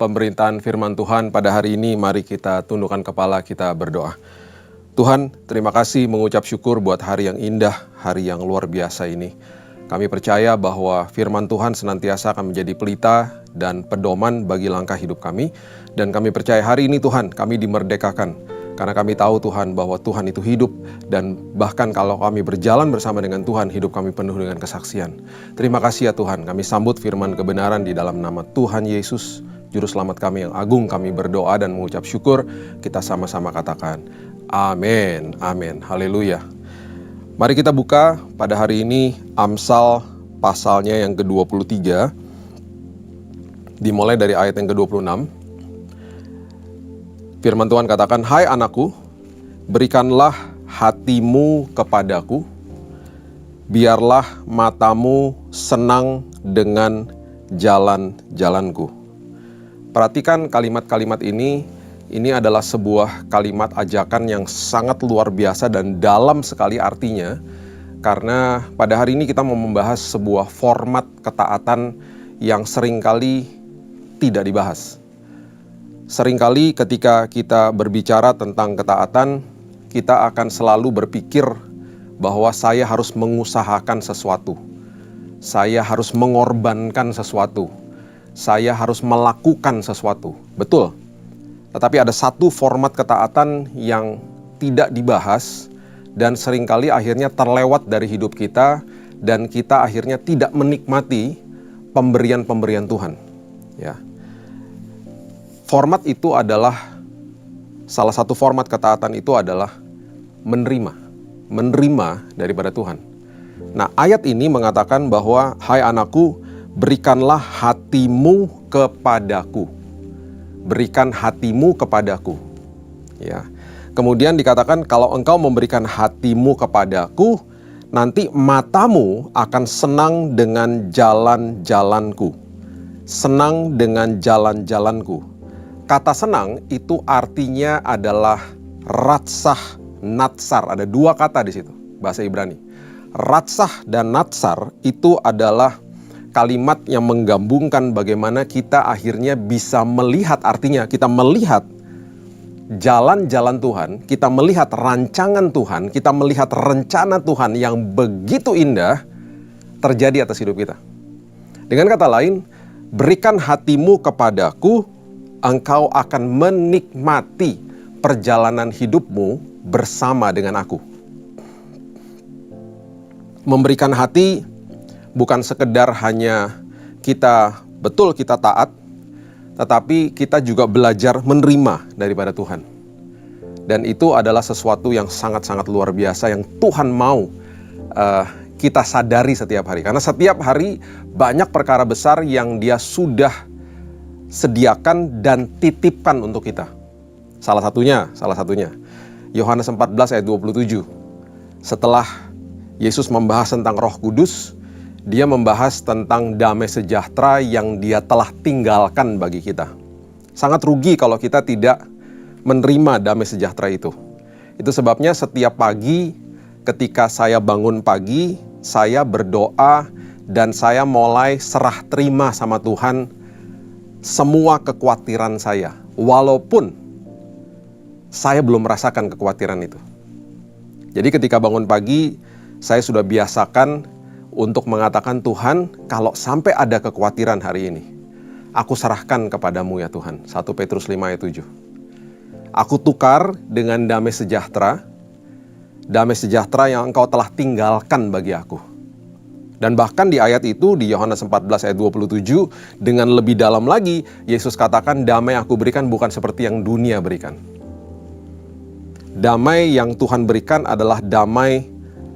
pemberitaan firman Tuhan pada hari ini, mari kita tundukkan kepala, kita berdoa. Tuhan, terima kasih mengucap syukur buat hari yang indah, hari yang luar biasa ini. Kami percaya bahwa firman Tuhan senantiasa akan menjadi pelita dan pedoman bagi langkah hidup kami. Dan kami percaya hari ini Tuhan, kami dimerdekakan. Karena kami tahu Tuhan bahwa Tuhan itu hidup. Dan bahkan kalau kami berjalan bersama dengan Tuhan, hidup kami penuh dengan kesaksian. Terima kasih ya Tuhan, kami sambut firman kebenaran di dalam nama Tuhan Yesus, Juru Selamat kami yang agung. Kami berdoa dan mengucap syukur. Kita sama-sama katakan, amin, amin, haleluya. Mari kita buka pada hari ini Amsal pasalnya yang ke-23, dimulai dari ayat yang ke-26. Firman Tuhan katakan, hai anakku, berikanlah hatimu kepadaku, biarlah matamu senang dengan jalan-jalanku. Perhatikan kalimat-kalimat ini adalah sebuah kalimat ajakan yang sangat luar biasa dan dalam sekali artinya. Karena pada hari ini kita mau membahas sebuah format ketaatan yang seringkali tidak dibahas. Seringkali ketika kita berbicara tentang ketaatan, kita akan selalu berpikir bahwa saya harus mengusahakan sesuatu. Saya harus mengorbankan sesuatu. Saya harus melakukan sesuatu. Betul. Tetapi ada satu format ketaatan yang tidak dibahas dan seringkali akhirnya terlewat dari hidup kita dan kita akhirnya tidak menikmati pemberian-pemberian Tuhan. Ya. Format itu adalah, salah satu format ketaatan itu adalah menerima daripada Tuhan. Nah, ayat ini mengatakan bahwa, hai anakku, berikanlah hatimu kepadaku. Berikan hatimu kepadaku. Ya. Kemudian dikatakan, kalau engkau memberikan hatimu kepadaku, nanti matamu akan senang dengan jalan-jalanku. Senang dengan jalan-jalanku. Kata senang itu artinya adalah ratsah, natsar. Ada dua kata di situ, bahasa Ibrani. Ratsah dan natsar itu adalah kalimat yang menggabungkan bagaimana kita akhirnya bisa melihat, artinya kita melihat jalan-jalan Tuhan, kita melihat rancangan Tuhan, kita melihat rencana Tuhan yang begitu indah terjadi atas hidup kita. Dengan kata lain, berikan hatimu kepadaku, engkau akan menikmati perjalanan hidupmu bersama dengan aku. Memberikan hati bukan sekedar hanya kita taat, tetapi kita juga belajar menerima daripada Tuhan. Dan itu adalah sesuatu yang sangat-sangat luar biasa yang Tuhan mau kita sadari setiap hari. Karena setiap hari banyak perkara besar yang Dia sudah sediakan dan titipkan untuk kita. Salah satunya Yohanes 14 ayat 27. Setelah Yesus membahas tentang Roh Kudus, Dia membahas tentang damai sejahtera yang Dia telah tinggalkan bagi kita. Sangat rugi kalau kita tidak menerima damai sejahtera itu. Itu sebabnya setiap pagi ketika saya bangun pagi, saya berdoa dan saya mulai serah terima sama Tuhan semua kekhawatiran saya, walaupun saya belum merasakan kekhawatiran itu. Jadi ketika bangun pagi, saya sudah biasakan untuk mengatakan, Tuhan, kalau sampai ada kekhawatiran hari ini, aku serahkan kepadamu ya Tuhan. 1 Petrus 5 ayat 7. Aku tukar dengan damai sejahtera yang engkau telah tinggalkan bagi aku. Dan bahkan di ayat itu, di Yohanes 14 ayat 27, dengan lebih dalam lagi, Yesus katakan, damai aku berikan bukan seperti yang dunia berikan. Damai yang Tuhan berikan adalah damai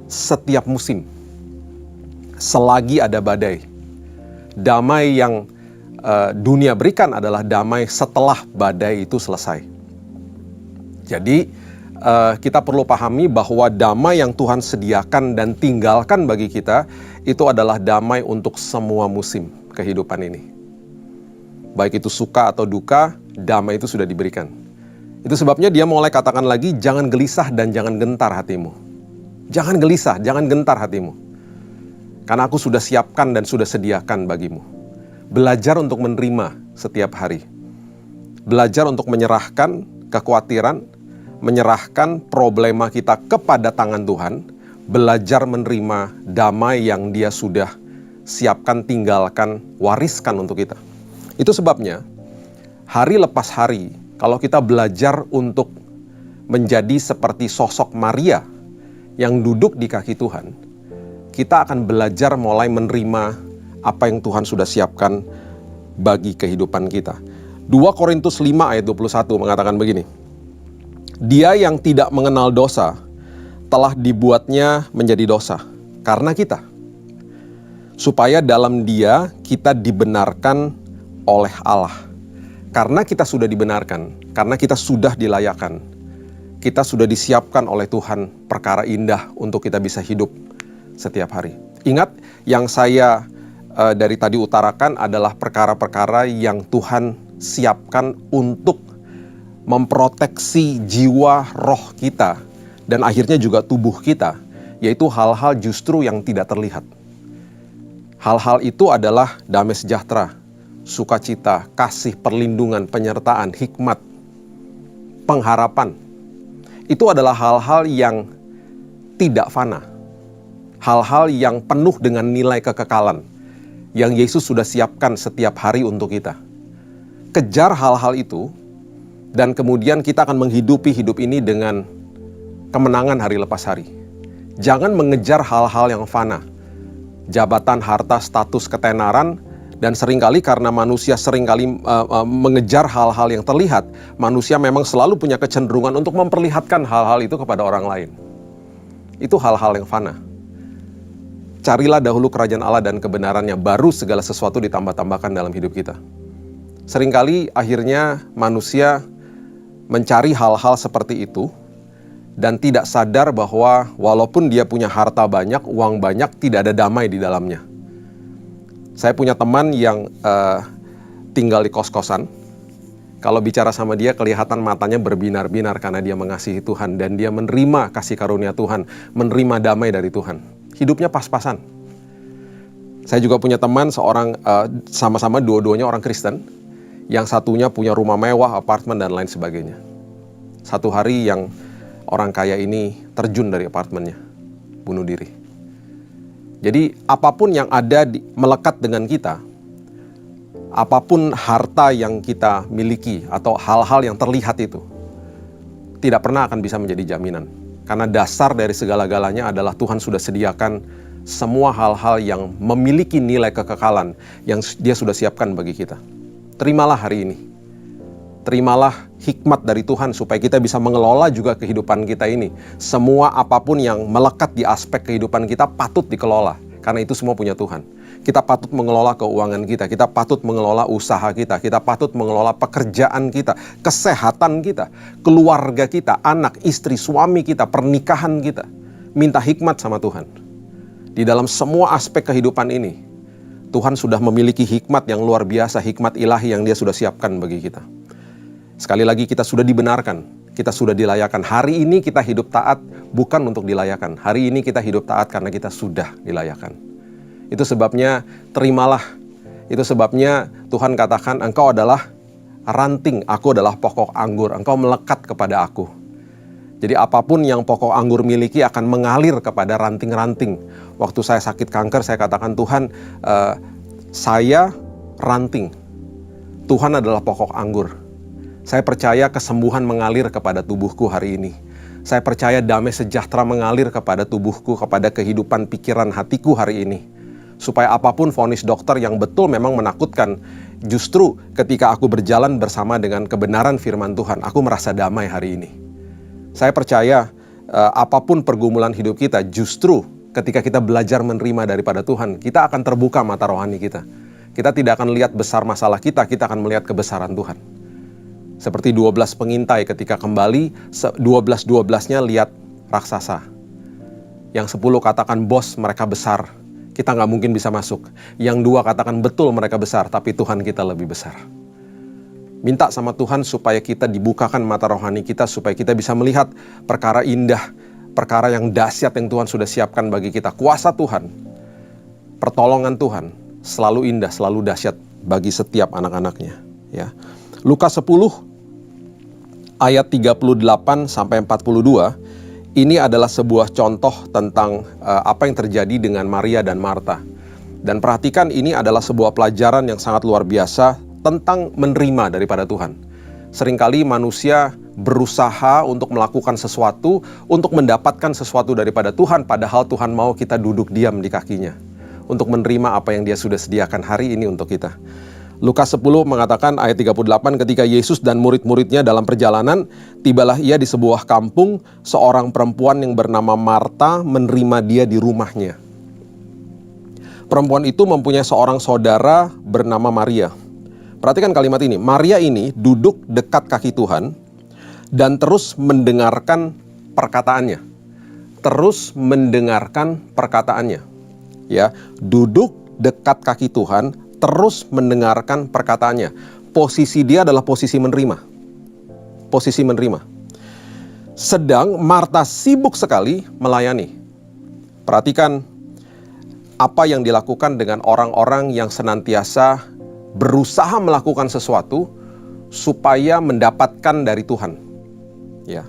setiap musim. Selagi ada badai. Damai yang dunia berikan adalah damai setelah badai itu selesai. Jadi kita perlu pahami bahwa damai yang Tuhan sediakan dan tinggalkan bagi kita itu adalah damai untuk semua musim kehidupan ini. Baik itu suka atau duka, damai itu sudah diberikan. Itu sebabnya Dia mulai katakan lagi, jangan gelisah dan jangan gentar hatimu. Jangan gelisah, jangan gentar hatimu. Karena aku sudah siapkan dan sudah sediakan bagimu. Belajar untuk menerima setiap hari. Belajar untuk menyerahkan kekhawatiran, menyerahkan problema kita kepada tangan Tuhan, belajar menerima damai yang Dia sudah siapkan, tinggalkan, wariskan untuk kita. Itu sebabnya hari lepas hari, kalau kita belajar untuk menjadi seperti sosok Maria yang duduk di kaki Tuhan, kita akan belajar mulai menerima apa yang Tuhan sudah siapkan bagi kehidupan kita. 2 Korintus 5 ayat 21 mengatakan begini, Dia yang tidak mengenal dosa telah dibuatnya menjadi dosa karena kita, supaya dalam Dia kita dibenarkan oleh Allah. Karena kita sudah dibenarkan, karena kita sudah dilayakan, kita sudah disiapkan oleh Tuhan perkara indah untuk kita bisa hidup setiap hari. Ingat, yang saya dari tadi utarakan adalah perkara-perkara yang Tuhan siapkan untuk memproteksi jiwa, roh kita, dan akhirnya juga tubuh kita, yaitu hal-hal justru yang tidak terlihat. Hal-hal itu adalah damai sejahtera, sukacita, kasih, perlindungan, penyertaan, hikmat, pengharapan. Itu adalah hal-hal yang tidak fana, hal-hal yang penuh dengan nilai kekekalan, yang Yesus sudah siapkan setiap hari untuk kita. Kejar hal-hal itu, dan kemudian kita akan menghidupi hidup ini dengan kemenangan hari lepas hari. Jangan mengejar hal-hal yang fana, jabatan, harta, status, ketenaran, dan seringkali karena manusia seringkali mengejar hal-hal yang terlihat, manusia memang selalu punya kecenderungan untuk memperlihatkan hal-hal itu kepada orang lain. Itu hal-hal yang fana. Carilah dahulu kerajaan Allah dan kebenarannya, baru segala sesuatu ditambah-tambahkan dalam hidup kita. Seringkali akhirnya manusia mencari hal-hal seperti itu dan tidak sadar bahwa walaupun dia punya harta banyak, uang banyak, tidak ada damai di dalamnya. Saya punya teman yang tinggal di kos-kosan. Kalau bicara sama dia, kelihatan matanya berbinar-binar karena dia mengasihi Tuhan dan dia menerima kasih karunia Tuhan, menerima damai dari Tuhan. Hidupnya pas-pasan. Saya juga punya teman seorang, sama-sama dua-duanya orang Kristen, yang satunya punya rumah mewah, apartemen, dan lain sebagainya. Satu hari yang orang kaya ini terjun dari apartemennya, bunuh diri. Jadi apapun yang ada melekat dengan kita, apapun harta yang kita miliki atau hal-hal yang terlihat itu, tidak pernah akan bisa menjadi jaminan. Karena dasar dari segala-galanya adalah Tuhan sudah sediakan semua hal-hal yang memiliki nilai kekekalan yang Dia sudah siapkan bagi kita. Terimalah hari ini. Terimalah hikmat dari Tuhan supaya kita bisa mengelola juga kehidupan kita ini. Semua apapun yang melekat di aspek kehidupan kita patut dikelola. Karena itu semua punya Tuhan. Kita patut mengelola keuangan kita. Kita patut mengelola usaha kita. Kita patut mengelola pekerjaan kita. Kesehatan kita. Keluarga kita. Anak, istri, suami kita. Pernikahan kita. Minta hikmat sama Tuhan. Di dalam semua aspek kehidupan ini, Tuhan sudah memiliki hikmat yang luar biasa, hikmat ilahi yang Dia sudah siapkan bagi kita. Sekali lagi, kita sudah dibenarkan, kita sudah dilayakan. Hari ini kita hidup taat bukan untuk dilayakan. Hari ini kita hidup taat karena kita sudah dilayakan. Itu sebabnya terimalah. Itu sebabnya Tuhan katakan, engkau adalah ranting, aku adalah pokok anggur. Engkau melekat kepada aku. Jadi apapun yang pokok anggur miliki akan mengalir kepada ranting-ranting. Waktu saya sakit kanker, saya katakan, Tuhan, saya ranting. Tuhan adalah pokok anggur. Saya percaya kesembuhan mengalir kepada tubuhku hari ini. Saya percaya damai sejahtera mengalir kepada tubuhku, kepada kehidupan pikiran hatiku hari ini. Supaya apapun vonis dokter yang betul memang menakutkan, justru ketika aku berjalan bersama dengan kebenaran firman Tuhan, aku merasa damai hari ini. Saya percaya apapun pergumulan hidup kita, justru ketika kita belajar menerima daripada Tuhan, kita akan terbuka mata rohani kita. Kita tidak akan lihat besar masalah kita akan melihat kebesaran Tuhan. Seperti 12 pengintai ketika kembali, 12-12-nya lihat raksasa. Yang 10 katakan, bos mereka besar, kita nggak mungkin bisa masuk. Yang 2 katakan, betul mereka besar, tapi Tuhan kita lebih besar. Minta sama Tuhan supaya kita dibukakan mata rohani kita, supaya kita bisa melihat perkara indah, perkara yang dahsyat yang Tuhan sudah siapkan bagi kita. Kuasa Tuhan, pertolongan Tuhan, selalu indah, selalu dahsyat bagi setiap anak-anaknya. Ya. Lukas 10 ayat 38 sampai 42 ini adalah sebuah contoh tentang apa yang terjadi dengan Maria dan Marta. Dan perhatikan, ini adalah sebuah pelajaran yang sangat luar biasa tentang menerima daripada Tuhan. Seringkali manusia berusaha untuk melakukan sesuatu, untuk mendapatkan sesuatu daripada Tuhan, padahal Tuhan mau kita duduk diam di kakinya, untuk menerima apa yang Dia sudah sediakan hari ini untuk kita. Lukas 10 mengatakan ayat 38, ketika Yesus dan murid-muridnya dalam perjalanan, tibalah ia di sebuah kampung, seorang perempuan yang bernama Marta menerima dia di rumahnya. Perempuan itu mempunyai seorang saudara bernama Maria. Perhatikan kalimat ini, Maria ini duduk dekat kaki Tuhan dan terus mendengarkan perkataannya. Terus mendengarkan perkataannya. Ya, duduk dekat kaki Tuhan, terus mendengarkan perkataannya. Posisi dia adalah posisi menerima. Posisi menerima. Sedang Marta sibuk sekali melayani. Perhatikan apa yang dilakukan dengan orang-orang yang senantiasa berusaha melakukan sesuatu supaya mendapatkan dari Tuhan. Ya.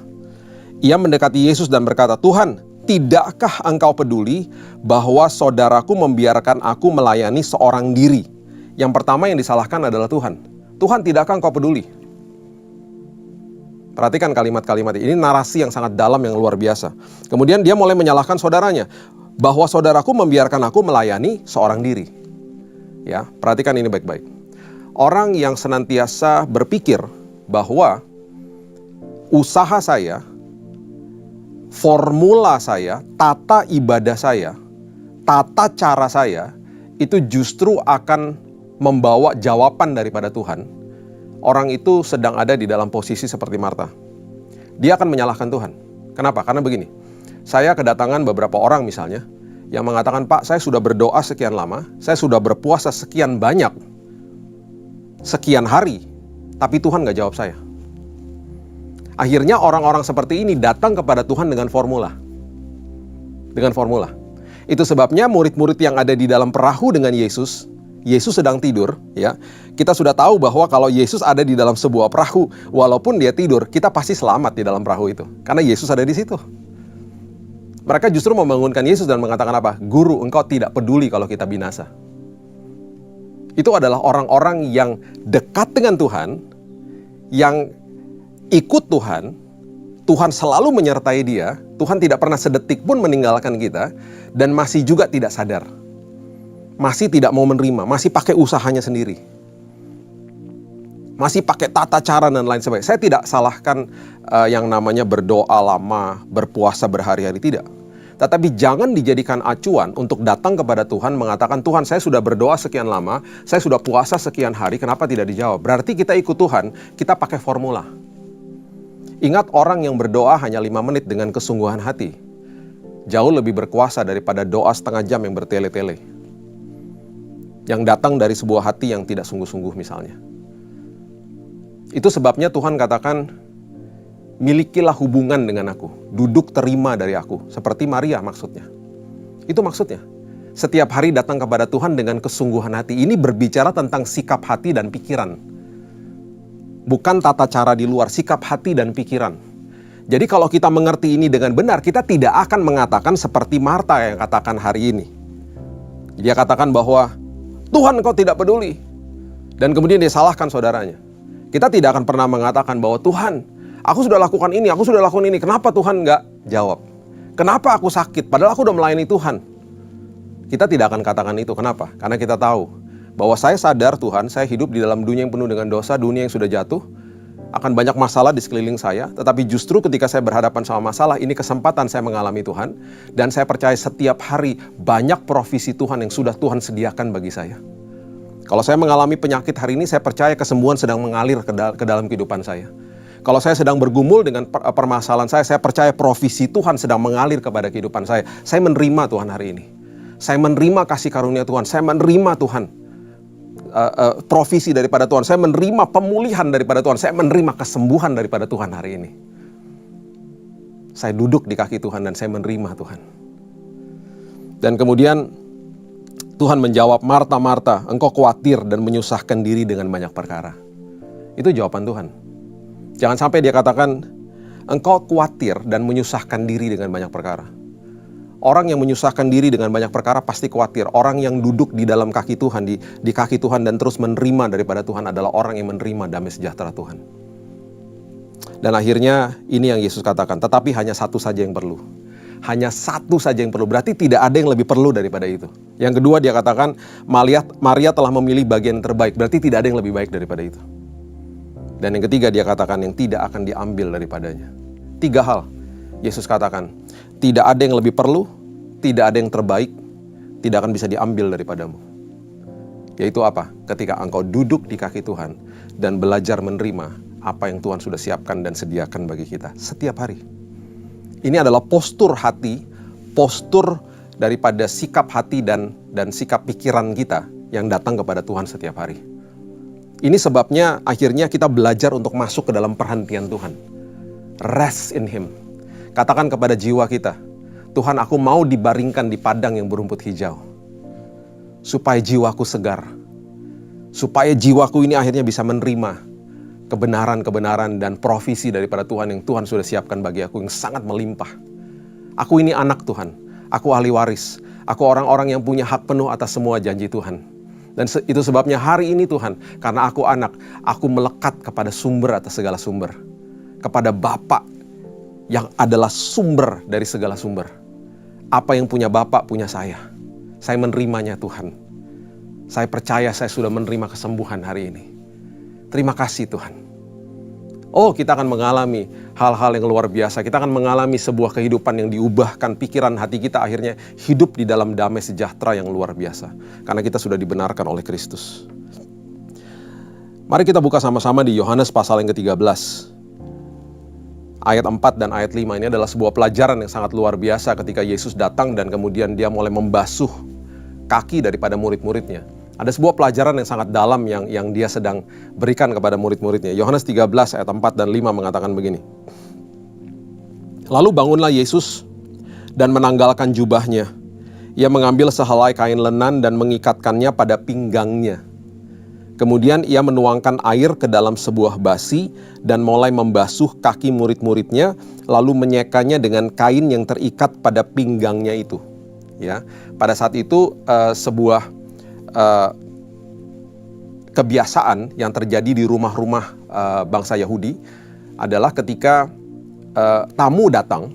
Ia mendekati Yesus dan berkata, "Tuhan, tidakkah engkau peduli bahwa saudaraku membiarkan aku melayani seorang diri?" Yang pertama yang disalahkan adalah Tuhan. Tuhan, tidakkah engkau peduli? Perhatikan kalimat-kalimat ini narasi yang sangat dalam, yang luar biasa. Kemudian dia mulai menyalahkan saudaranya, bahwa saudaraku membiarkan aku melayani seorang diri. Ya, perhatikan ini baik-baik. Orang yang senantiasa berpikir bahwa usaha saya, formula saya, tata ibadah saya, tata cara saya, itu justru akan membawa jawaban daripada Tuhan, orang itu sedang ada di dalam posisi seperti Marta. Dia akan menyalahkan Tuhan. Kenapa? Karena begini, saya kedatangan beberapa orang misalnya, yang mengatakan, "Pak, saya sudah berdoa sekian lama, saya sudah berpuasa sekian banyak, sekian hari, tapi Tuhan gak jawab saya." Akhirnya orang-orang seperti ini datang kepada Tuhan dengan formula. Dengan formula. Itu sebabnya murid-murid yang ada di dalam perahu dengan Yesus sedang tidur, ya. Kita sudah tahu bahwa kalau Yesus ada di dalam sebuah perahu, walaupun dia tidur, kita pasti selamat di dalam perahu itu, karena Yesus ada di situ. Mereka justru membangunkan Yesus dan mengatakan apa? "Guru, engkau tidak peduli kalau kita binasa." Itu adalah orang-orang yang dekat dengan Tuhan, yang ikut Tuhan, Tuhan selalu menyertai dia, Tuhan tidak pernah sedetik pun meninggalkan kita, dan masih juga tidak sadar. Masih tidak mau menerima, masih pakai usahanya sendiri. Masih pakai tata cara dan lain sebagainya. Saya tidak salahkan yang namanya berdoa lama, berpuasa berhari-hari, tidak. Tetapi jangan dijadikan acuan untuk datang kepada Tuhan mengatakan, "Tuhan, saya sudah berdoa sekian lama, saya sudah puasa sekian hari, kenapa tidak dijawab?" Berarti kita ikut Tuhan, kita pakai formula. Ingat, orang yang berdoa hanya 5 menit dengan kesungguhan hati jauh lebih berkuasa daripada doa setengah jam yang bertele-tele, yang datang dari sebuah hati yang tidak sungguh-sungguh misalnya. Itu sebabnya Tuhan katakan, "Milikilah hubungan dengan aku, duduk terima dari aku," seperti Maria maksudnya. Itu maksudnya. Setiap hari datang kepada Tuhan dengan kesungguhan hati. Ini berbicara tentang sikap hati dan pikiran. Bukan tata cara di luar, sikap hati dan pikiran. Jadi kalau kita mengerti ini dengan benar, kita tidak akan mengatakan seperti Marta yang katakan hari ini. Dia katakan bahwa, "Tuhan, engkau tidak peduli." Dan kemudian dia salahkan saudaranya. Kita tidak akan pernah mengatakan bahwa, "Tuhan, aku sudah lakukan ini, aku sudah lakukan ini. Kenapa Tuhan nggak jawab? Kenapa aku sakit? Padahal aku udah melayani Tuhan." Kita tidak akan katakan itu. Kenapa? Karena kita tahu bahwa saya sadar, Tuhan, saya hidup di dalam dunia yang penuh dengan dosa, dunia yang sudah jatuh. Akan banyak masalah di sekeliling saya. Tetapi justru ketika saya berhadapan sama masalah, ini kesempatan saya mengalami Tuhan. Dan saya percaya setiap hari banyak provisi Tuhan yang sudah Tuhan sediakan bagi saya. Kalau saya mengalami penyakit hari ini, saya percaya kesembuhan sedang mengalir ke dalam kehidupan saya. Kalau saya sedang bergumul dengan permasalahan saya percaya provisi Tuhan sedang mengalir kepada kehidupan saya. Saya menerima Tuhan hari ini. Saya menerima kasih karunia Tuhan. Saya menerima Tuhan provisi daripada Tuhan. Saya menerima pemulihan daripada Tuhan. Saya menerima kesembuhan daripada Tuhan hari ini. Saya duduk di kaki Tuhan dan saya menerima Tuhan. Dan kemudian Tuhan menjawab, "Marta, Marta, engkau khawatir dan menyusahkan diri dengan banyak perkara." Itu jawaban Tuhan. Jangan sampai dia katakan, engkau khawatir dan menyusahkan diri dengan banyak perkara. Orang yang menyusahkan diri dengan banyak perkara pasti khawatir. Orang yang duduk di dalam kaki Tuhan, di kaki Tuhan dan terus menerima daripada Tuhan adalah orang yang menerima damai sejahtera Tuhan. Dan akhirnya ini yang Yesus katakan, tetapi hanya satu saja yang perlu. Hanya satu saja yang perlu, berarti tidak ada yang lebih perlu daripada itu. Yang kedua dia katakan, Maria telah memilih bagian yang terbaik, berarti tidak ada yang lebih baik daripada itu. Dan yang ketiga dia katakan, yang tidak akan diambil daripadanya. 3 hal Yesus katakan, tidak ada yang lebih perlu, tidak ada yang terbaik, tidak akan bisa diambil daripadamu. Yaitu apa? Ketika engkau duduk di kaki Tuhan dan belajar menerima apa yang Tuhan sudah siapkan dan sediakan bagi kita setiap hari. Ini adalah postur hati, postur daripada sikap hati dan sikap pikiran kita yang datang kepada Tuhan setiap hari. Ini sebabnya akhirnya kita belajar untuk masuk ke dalam perhentian Tuhan. Rest in Him. Katakan kepada jiwa kita, Tuhan, aku mau dibaringkan di padang yang berumput hijau. Supaya jiwaku segar. Supaya jiwaku ini akhirnya bisa menerima kebenaran-kebenaran dan provisi daripada Tuhan yang Tuhan sudah siapkan bagi aku yang sangat melimpah. Aku ini anak Tuhan. Aku ahli waris. Aku orang-orang yang punya hak penuh atas semua janji Tuhan. Dan itu sebabnya hari ini Tuhan, karena aku anak, aku melekat kepada sumber atas segala sumber. Kepada Bapa yang adalah sumber dari segala sumber. Apa yang punya Bapa punya saya. Saya menerimanya Tuhan. Saya percaya saya sudah menerima kesembuhan hari ini. Terima kasih Tuhan. Oh, kita akan mengalami hal-hal yang luar biasa. Kita akan mengalami sebuah kehidupan yang diubahkan. Pikiran hati kita akhirnya hidup di dalam damai sejahtera yang luar biasa. Karena kita sudah dibenarkan oleh Kristus. Mari kita buka sama-sama di Yohanes pasal yang ke-13. Ayat 4 dan ayat 5 ini adalah sebuah pelajaran yang sangat luar biasa ketika Yesus datang dan kemudian dia mulai membasuh kaki daripada murid-muridnya. Ada sebuah pelajaran yang sangat dalam yang dia sedang berikan kepada murid-muridnya. Yohanes 13 ayat 4 dan 5 mengatakan begini. Lalu bangunlah Yesus dan menanggalkan jubahnya. Ia mengambil sehelai kain lenan dan mengikatkannya pada pinggangnya. Kemudian ia menuangkan air ke dalam sebuah basi dan mulai membasuh kaki murid-muridnya, lalu menyekanya dengan kain yang terikat pada pinggangnya itu. Ya, pada saat itu sebuah kebiasaan yang terjadi di rumah-rumah bangsa Yahudi adalah ketika tamu datang,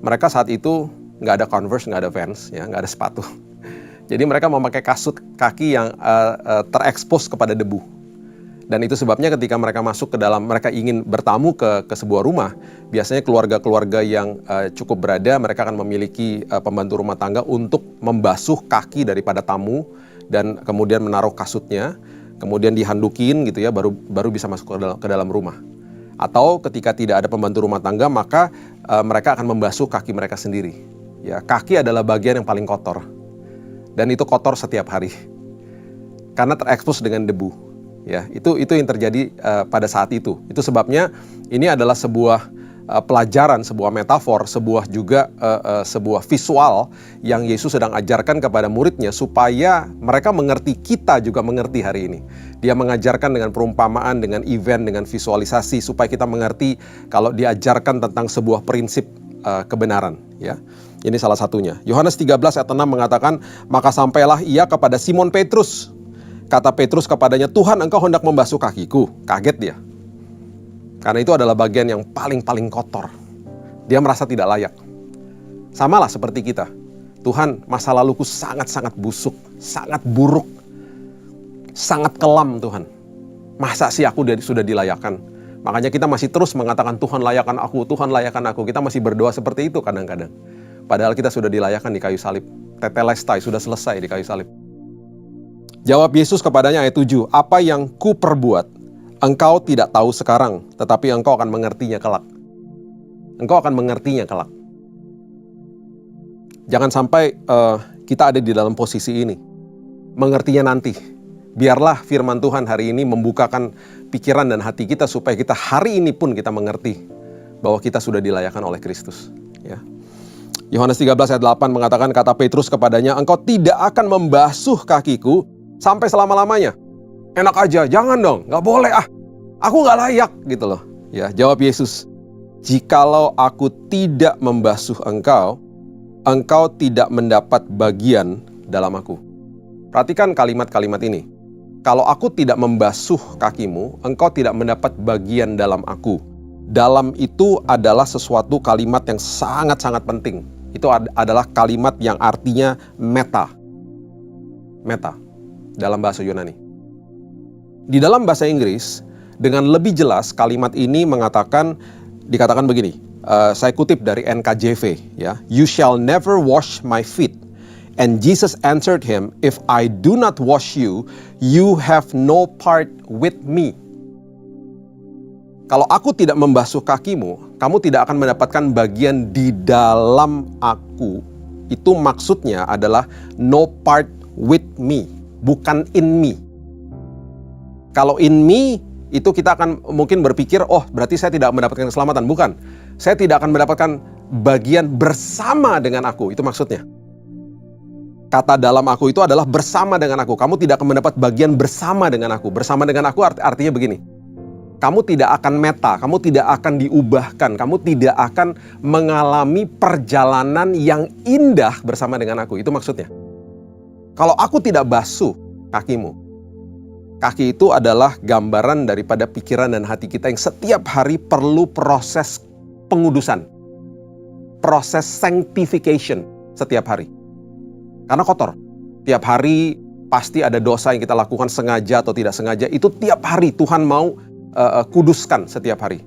mereka saat itu nggak ada Converse, nggak ada Vans, ya, nggak ada sepatu. Jadi mereka memakai kasut kaki yang terekspos kepada debu. Dan itu sebabnya ketika mereka masuk ke dalam, mereka ingin bertamu ke sebuah rumah, biasanya keluarga-keluarga yang cukup berada, mereka akan memiliki pembantu rumah tangga untuk membasuh kaki daripada tamu dan kemudian menaruh kasutnya, kemudian dihandukin gitu ya, baru bisa masuk ke dalam rumah. Atau ketika tidak ada pembantu rumah tangga, maka mereka akan membasuh kaki mereka sendiri. Ya, kaki adalah bagian yang paling kotor. Dan itu kotor setiap hari. Karena terekspos dengan debu. Ya, itu yang terjadi pada saat itu. Itu sebabnya ini adalah sebuah pelajaran, sebuah metafor, sebuah visual yang Yesus sedang ajarkan kepada muridnya supaya mereka mengerti, kita juga mengerti hari ini. Dia mengajarkan dengan perumpamaan, dengan event, dengan visualisasi supaya kita mengerti kalau diajarkan tentang sebuah prinsip kebenaran, ya. Ini salah satunya. Yohanes 13 ayat 6 mengatakan, maka sampailah ia kepada Simon Petrus. Kata Petrus kepadanya, Tuhan, engkau hendak membasuh kakiku. Kaget dia. Karena itu adalah bagian yang paling kotor. Dia merasa tidak layak. Samalah seperti kita. Tuhan, masa laluku sangat-sangat busuk, sangat buruk, sangat kelam Tuhan. Masa sih aku sudah dilayakkan? Makanya kita masih terus mengatakan, Tuhan layakan aku, Tuhan layakan aku. Kita masih berdoa seperti itu kadang-kadang. Padahal kita sudah dilayakkan di kayu salib. Tetelestai, sudah selesai di kayu salib. Jawab Yesus kepadanya ayat 7, apa yang ku perbuat, engkau tidak tahu sekarang, tetapi engkau akan mengertinya kelak. Engkau akan mengertinya kelak. Jangan sampai kita ada di dalam posisi ini. Mengertinya nanti. Biarlah firman Tuhan hari ini membukakan pikiran dan hati kita supaya kita hari ini pun kita mengerti bahwa kita sudah dilayakkan oleh Kristus. Ya. Yohanes 13 ayat 8 mengatakan, kata Petrus kepadanya, engkau tidak akan membasuh kakiku sampai selama-lamanya. Enak aja, jangan dong, gak boleh ah. Aku nggak layak gitu loh. Ya, jawab Yesus, jikalau aku tidak membasuh engkau, engkau tidak mendapat bagian dalam aku. Perhatikan kalimat-kalimat ini. Kalau aku tidak membasuh kakimu, engkau tidak mendapat bagian dalam aku. Dalam itu adalah sesuatu kalimat yang sangat-sangat penting. Itu adalah kalimat yang artinya meta. Meta dalam bahasa Yunani. Di dalam bahasa Inggris, dengan lebih jelas kalimat ini dikatakan begini. Saya kutip dari NKJV, ya. You shall never wash my feet. And Jesus answered him, if I do not wash you, you have no part with me. Kalau aku tidak membasuh kakimu, kamu tidak akan mendapatkan bagian di dalam aku. Itu maksudnya adalah no part with me, bukan in me. Kalau in me, itu kita akan mungkin berpikir, oh berarti saya tidak mendapatkan keselamatan. Bukan, saya tidak akan mendapatkan bagian bersama dengan aku, itu maksudnya. Kata dalam aku itu adalah bersama dengan aku. Kamu tidak akan mendapat bagian bersama dengan aku. Bersama dengan aku artinya begini. Kamu tidak akan meta, kamu tidak akan diubahkan, kamu tidak akan mengalami perjalanan yang indah bersama dengan aku. Itu maksudnya. Kalau aku tidak basuh kakimu, kaki itu adalah gambaran daripada pikiran dan hati kita yang setiap hari perlu proses pengudusan. Proses sanctification setiap hari. Karena kotor. Tiap hari pasti ada dosa yang kita lakukan sengaja atau tidak sengaja. Itu tiap hari Tuhan mau kuduskan setiap hari.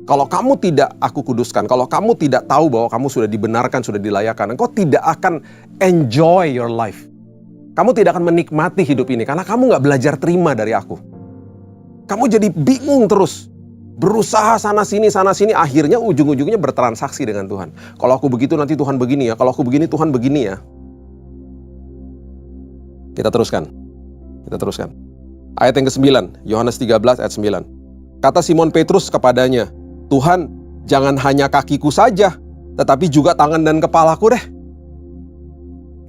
Kalau kamu tidak aku kuduskan, kalau kamu tidak tahu bahwa kamu sudah dibenarkan, sudah dilayakkan, engkau tidak akan enjoy your life. Kamu tidak akan menikmati hidup ini karena kamu nggak belajar terima dari aku. Kamu jadi bingung terus. Berusaha sana sini, akhirnya ujung-ujungnya bertransaksi dengan Tuhan. Kalau aku begitu nanti Tuhan begini ya, kalau aku begini Tuhan begini ya. Kita teruskan. Ayat yang ke-9, Yohanes 13 ayat 9. Kata Simon Petrus kepadanya, Tuhan, jangan hanya kakiku saja, tetapi juga tangan dan kepalaku deh.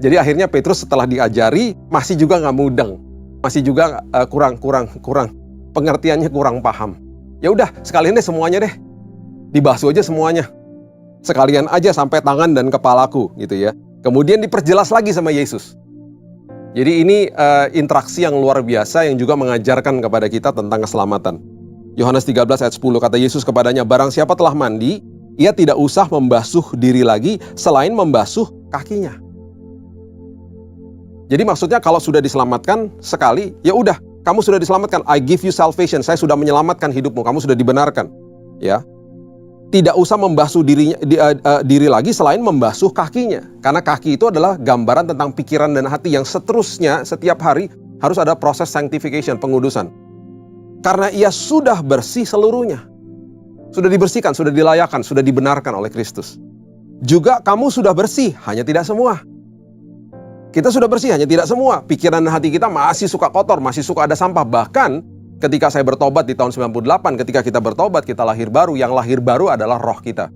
Jadi akhirnya Petrus setelah diajari, masih juga nggak mudeng. Masih juga kurang. Pengertiannya kurang paham. Ya udah, sekalian deh semuanya deh. Dibasuh aja semuanya. Sekalian aja sampai tangan dan kepalaku gitu ya. Kemudian diperjelas lagi sama Yesus. Jadi ini interaksi yang luar biasa yang juga mengajarkan kepada kita tentang keselamatan. Yohanes 13 ayat 10 kata Yesus kepadanya, barang siapa telah mandi, ia tidak usah membasuh diri lagi selain membasuh kakinya. Jadi maksudnya kalau sudah diselamatkan sekali, ya udah, kamu sudah diselamatkan. I give you salvation. Saya sudah menyelamatkan hidupmu. Kamu sudah dibenarkan. Ya. Tidak usah membasuh diri lagi selain membasuh kakinya. Karena kaki itu adalah gambaran tentang pikiran dan hati yang seterusnya setiap hari harus ada proses sanctification, pengudusan. Karena ia sudah bersih seluruhnya. Sudah dibersihkan, sudah dilayakkan, sudah dibenarkan oleh Kristus. Juga kamu sudah bersih, hanya tidak semua. Kita sudah bersih, hanya tidak semua. Pikiran dan hati kita masih suka kotor, masih suka ada sampah. Bahkan ketika saya bertobat di tahun 98, ketika kita bertobat, kita lahir baru. Yang lahir baru adalah roh kita.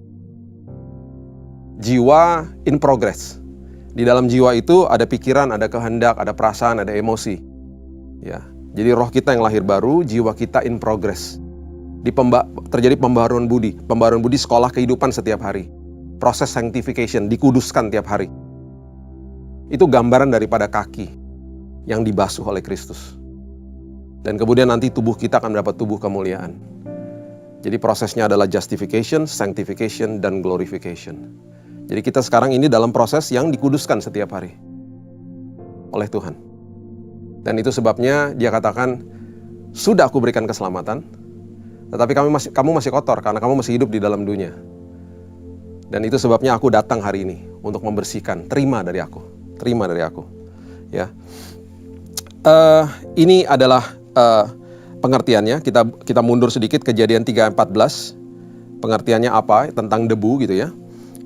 Jiwa in progress. Di dalam jiwa itu ada pikiran, ada kehendak, ada perasaan, ada emosi. Ya, jadi roh kita yang lahir baru, jiwa kita in progress. Terjadi pembaharuan budi. Pembaharuan budi sekolah kehidupan setiap hari. Proses sanctification, dikuduskan tiap hari. Itu gambaran daripada kaki yang dibasuh oleh Kristus. Dan kemudian nanti tubuh kita akan mendapat tubuh kemuliaan. Jadi prosesnya adalah justification, sanctification, dan glorification. Jadi kita sekarang ini dalam proses yang dikuduskan setiap hari oleh Tuhan. Dan itu sebabnya dia katakan, sudah aku berikan keselamatan, tetapi kamu masih kotor karena kamu masih hidup di dalam dunia. Dan itu sebabnya aku datang hari ini untuk membersihkan. Terima dari aku. Ya. Ini adalah pengertiannya. Kita mundur sedikit, Kejadian 3 ayat 14. Pengertiannya apa? Tentang debu gitu ya.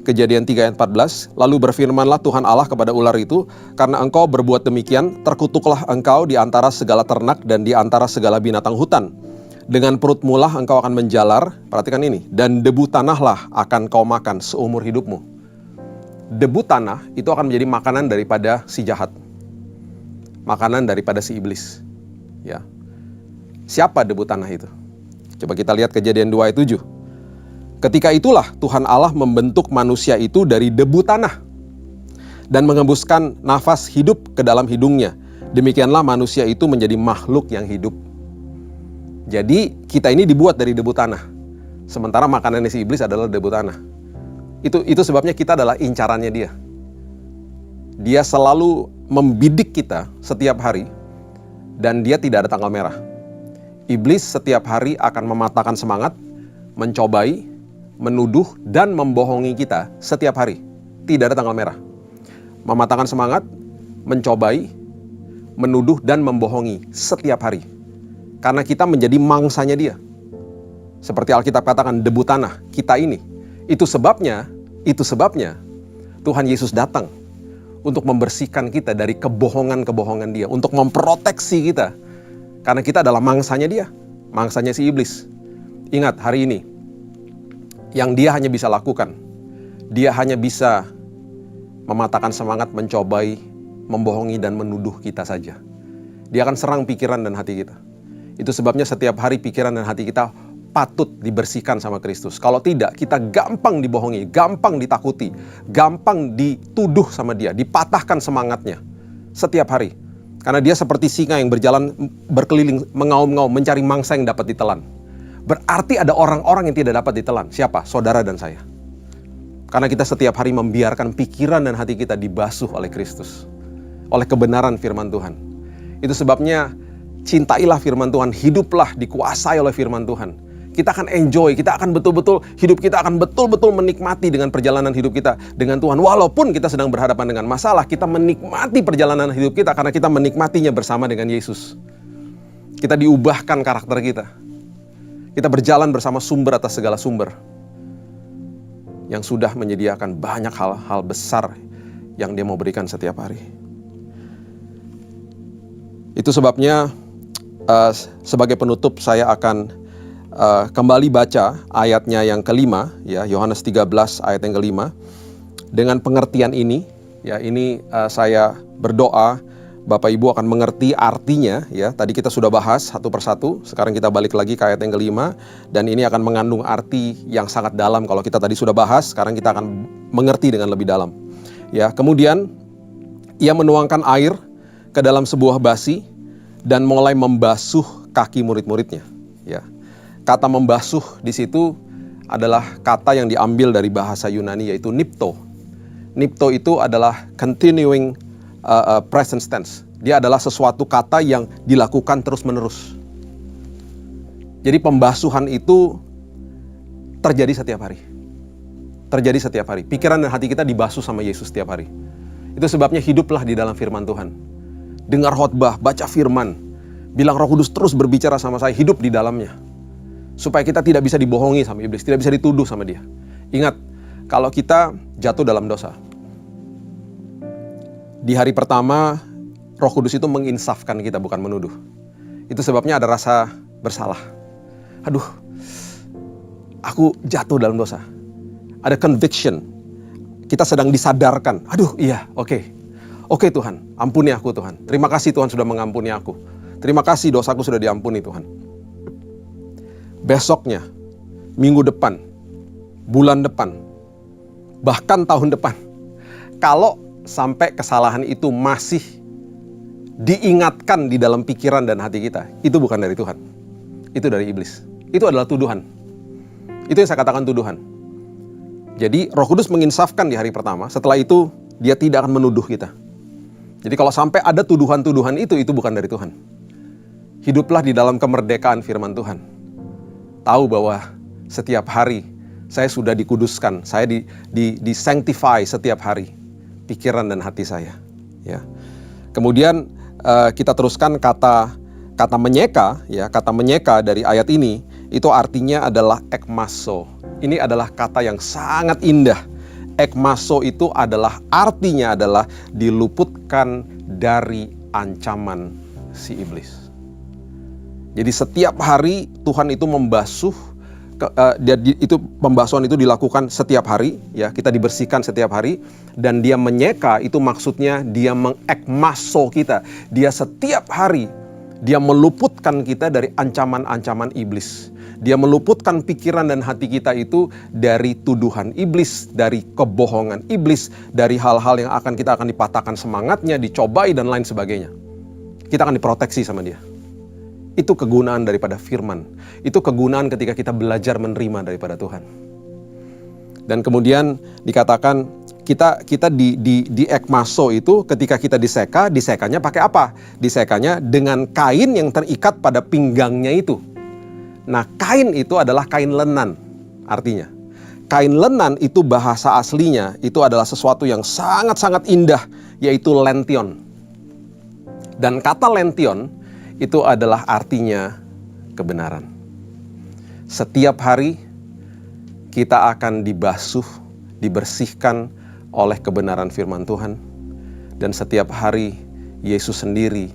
Kejadian 3 ayat 14. Lalu berfirmanlah Tuhan Allah kepada ular itu, karena engkau berbuat demikian, terkutuklah engkau di antara segala ternak dan di antara segala binatang hutan. Dengan perutmu lah engkau akan menjalar, perhatikan ini, dan debu tanahlah akan kau makan seumur hidupmu. Debu tanah itu akan menjadi makanan daripada si jahat. Makanan daripada si iblis. Ya. Siapa debu tanah itu? Coba kita lihat Kejadian 2 ayat 7. Ketika itulah Tuhan Allah membentuk manusia itu dari debu tanah dan mengembuskan nafas hidup ke dalam hidungnya. Demikianlah manusia itu menjadi makhluk yang hidup. Jadi kita ini dibuat dari debu tanah. Sementara makanannya si iblis adalah debu tanah. Itu sebabnya kita adalah incarannya dia. Dia selalu membidik kita setiap hari dan dia tidak ada tanggal merah. Iblis setiap hari akan mematahkan semangat, mencobai, menuduh, dan membohongi kita setiap hari. Tidak ada tanggal merah. Mematahkan semangat, mencobai, menuduh, dan membohongi setiap hari. Karena kita menjadi mangsanya dia. Seperti Alkitab katakan, debu tanah, kita ini. Itu sebabnya Tuhan Yesus datang untuk membersihkan kita dari kebohongan-kebohongan dia. Untuk memproteksi kita. Karena kita adalah mangsanya dia, mangsanya si iblis. Ingat hari ini, yang dia hanya bisa lakukan, dia hanya bisa mematahkan semangat, mencobai, membohongi, dan menuduh kita saja. Dia akan serang pikiran dan hati kita. Itu sebabnya setiap hari pikiran dan hati kita patut dibersihkan sama Kristus. Kalau tidak, kita gampang dibohongi, gampang ditakuti, gampang dituduh sama dia, dipatahkan semangatnya setiap hari. Karena dia seperti singa yang berjalan berkeliling, mengaum-ngaum, mencari mangsa yang dapat ditelan. Berarti ada orang-orang yang tidak dapat ditelan. Siapa? Saudara dan saya. Karena kita setiap hari membiarkan pikiran dan hati kita dibasuh oleh Kristus. Oleh kebenaran firman Tuhan. Itu sebabnya cintailah firman Tuhan, hiduplah dikuasai oleh firman Tuhan. Kita akan enjoy, kita akan betul-betul, hidup kita akan betul-betul menikmati dengan perjalanan hidup kita dengan Tuhan. Walaupun kita sedang berhadapan dengan masalah, kita menikmati perjalanan hidup kita karena kita menikmatinya bersama dengan Yesus. Kita diubahkan karakter kita. Kita berjalan bersama sumber atas segala sumber. Yang sudah menyediakan banyak hal-hal besar yang dia mau berikan setiap hari. Itu sebabnya sebagai penutup saya akan kembali baca ayatnya yang kelima, ya, Yohanes 13 ayat yang kelima. Dengan pengertian ini, ya, ini saya berdoa Bapak Ibu akan mengerti artinya, ya. Tadi kita sudah bahas satu persatu, sekarang kita balik lagi ke ayat yang kelima, dan ini akan mengandung arti yang sangat dalam. Kalau kita tadi sudah bahas, sekarang kita akan mengerti dengan lebih dalam. Ya, kemudian ia menuangkan air ke dalam sebuah basi dan mulai membasuh kaki murid-muridnya, ya. Kata membasuh di situ adalah kata yang diambil dari bahasa Yunani, yaitu nipto. Nipto itu adalah continuing present tense. Dia adalah sesuatu kata yang dilakukan terus-menerus. Jadi pembasuhan itu terjadi setiap hari. Terjadi setiap hari. Pikiran dan hati kita dibasuh sama Yesus setiap hari. Itu sebabnya hiduplah di dalam firman Tuhan. Dengar khotbah, baca firman. Bilang Roh Kudus terus berbicara sama saya, hidup di dalamnya. Supaya kita tidak bisa dibohongi sama iblis, tidak bisa dituduh sama dia. Ingat, kalau kita jatuh dalam dosa, di hari pertama, Roh Kudus itu menginsafkan kita, bukan menuduh. Itu sebabnya ada rasa bersalah. Aduh, aku jatuh dalam dosa. Ada conviction. Kita sedang disadarkan. Aduh, iya, oke Tuhan, ampuni aku Tuhan. Terima kasih Tuhan sudah mengampuni aku. Terima kasih dosaku sudah diampuni Tuhan. Besoknya, minggu depan, bulan depan, bahkan tahun depan, kalau sampai kesalahan itu masih diingatkan di dalam pikiran dan hati kita, itu bukan dari Tuhan. Itu dari iblis. Itu adalah tuduhan. Itu yang saya katakan tuduhan. Jadi Roh Kudus menginsafkan di hari pertama, setelah itu dia tidak akan menuduh kita. Jadi kalau sampai ada tuduhan-tuduhan itu bukan dari Tuhan. Hiduplah di dalam kemerdekaan firman Tuhan. Tahu bahwa setiap hari saya sudah dikuduskan, saya di-sanctify setiap hari, pikiran dan hati saya. Ya. Kemudian kita teruskan kata menyeka, ya, kata menyeka dari ayat ini, itu artinya adalah ekmaso. Ini adalah kata yang sangat indah. Ekmaso itu artinya adalah diluputkan dari ancaman si iblis. Jadi setiap hari Tuhan itu membasuh, pembasuhan itu dilakukan setiap hari, ya, kita dibersihkan setiap hari, dan dia menyeka itu maksudnya dia mengekmaso kita. Dia setiap hari dia meluputkan kita dari ancaman-ancaman iblis. Dia meluputkan pikiran dan hati kita itu dari tuduhan iblis, dari kebohongan iblis, dari hal-hal yang kita akan dipatahkan semangatnya, dicobai dan lain sebagainya. Kita akan diproteksi sama dia. Itu kegunaan daripada firman. Itu kegunaan ketika kita belajar menerima daripada Tuhan. Dan kemudian dikatakan kita di ekmaso itu ketika kita disekanya pakai apa? Disekanya dengan kain yang terikat pada pinggangnya itu. Nah, kain itu adalah kain lenan artinya. Kain lenan itu bahasa aslinya itu adalah sesuatu yang sangat-sangat indah, yaitu lention. Dan kata lention itu adalah artinya kebenaran. Setiap hari kita akan dibasuh, dibersihkan oleh kebenaran firman Tuhan. Dan setiap hari Yesus sendiri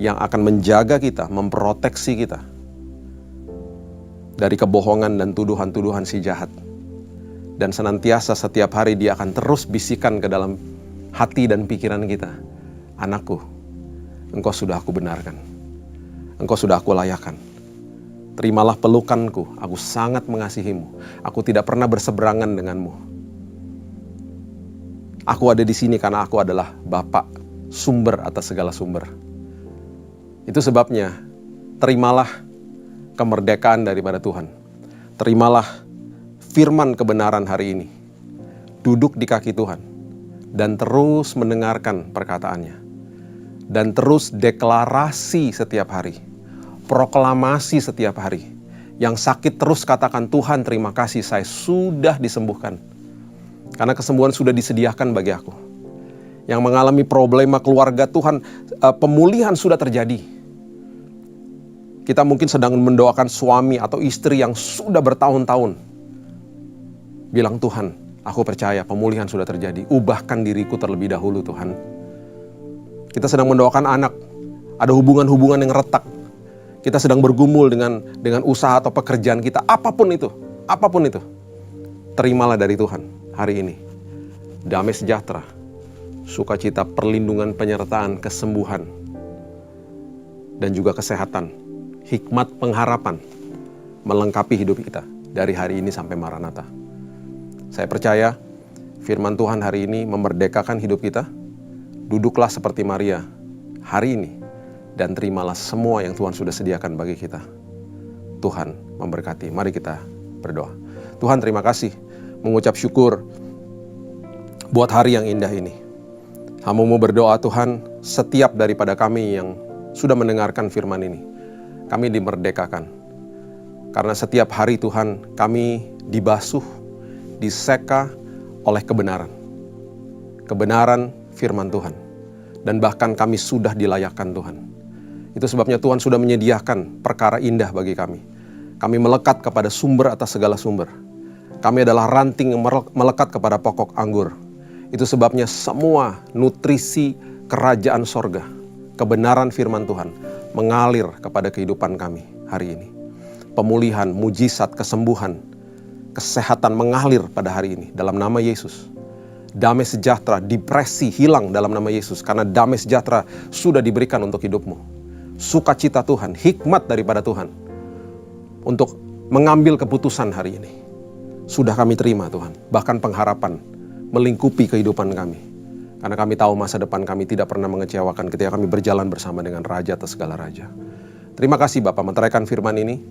yang akan menjaga kita, memproteksi kita dari kebohongan dan tuduhan-tuduhan si jahat. Dan senantiasa setiap hari dia akan terus bisikan ke dalam hati dan pikiran kita. Anakku, engkau sudah aku benarkan. Engkau sudah aku layakan. Terimalah pelukanku, aku sangat mengasihimu. Aku tidak pernah berseberangan denganmu. Aku ada di sini karena aku adalah Bapa, sumber atas segala sumber. Itu sebabnya, terimalah kemerdekaan daripada Tuhan. Terimalah firman kebenaran hari ini. Duduk di kaki Tuhan. Dan terus mendengarkan perkataannya. Dan terus deklarasi setiap hari. Proklamasi setiap hari. Yang sakit terus katakan, Tuhan terima kasih, saya sudah disembuhkan. Karena kesembuhan sudah disediakan bagi aku. Yang mengalami problema keluarga, Tuhan, pemulihan sudah terjadi. Kita mungkin sedang mendoakan suami atau istri yang sudah bertahun-tahun. Bilang, Tuhan, aku percaya pemulihan sudah terjadi. Ubahkan diriku terlebih dahulu, Tuhan. Kita sedang mendoakan anak. Ada hubungan-hubungan yang retak. Kita sedang bergumul dengan usaha atau pekerjaan kita. Apapun itu. Terimalah dari Tuhan. Hari ini, damai sejahtera, sukacita, perlindungan, penyertaan, kesembuhan, dan juga kesehatan, hikmat pengharapan, melengkapi hidup kita dari hari ini sampai Maranatha. Saya percaya firman Tuhan hari ini memerdekakan hidup kita. Duduklah seperti Maria hari ini dan terimalah semua yang Tuhan sudah sediakan bagi kita. Tuhan memberkati. Mari kita berdoa. Tuhan, terima kasih. Mengucap syukur buat hari yang indah ini. Hamba-Mu berdoa, Tuhan, setiap daripada kami yang sudah mendengarkan firman ini, kami dimerdekakan. Karena setiap hari, Tuhan, kami dibasuh, diseka oleh kebenaran. Kebenaran firman Tuhan. Dan bahkan kami sudah dilayakkan, Tuhan. Itu sebabnya Tuhan sudah menyediakan perkara indah bagi kami. Kami melekat kepada sumber atas segala sumber. Kami adalah ranting yang melekat kepada pokok anggur. Itu sebabnya semua nutrisi kerajaan sorga, kebenaran firman Tuhan, mengalir kepada kehidupan kami hari ini. Pemulihan, mujizat, kesembuhan, kesehatan mengalir pada hari ini dalam nama Yesus. Damai sejahtera, depresi hilang dalam nama Yesus. Karena damai sejahtera sudah diberikan untuk hidupmu. Sukacita Tuhan, hikmat daripada Tuhan. Untuk mengambil keputusan hari ini. Sudah kami terima, Tuhan. Bahkan pengharapan melingkupi kehidupan kami. Karena kami tahu masa depan kami tidak pernah mengecewakan ketika kami berjalan bersama dengan Raja atas segala Raja. Terima kasih Bapak menteraikan firman ini.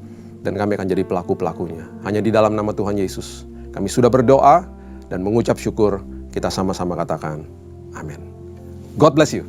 Dan kami akan jadi pelaku-pelakunya. Hanya di dalam nama Tuhan Yesus. Kami sudah berdoa dan mengucap syukur. Kita sama-sama katakan, amin. God bless you.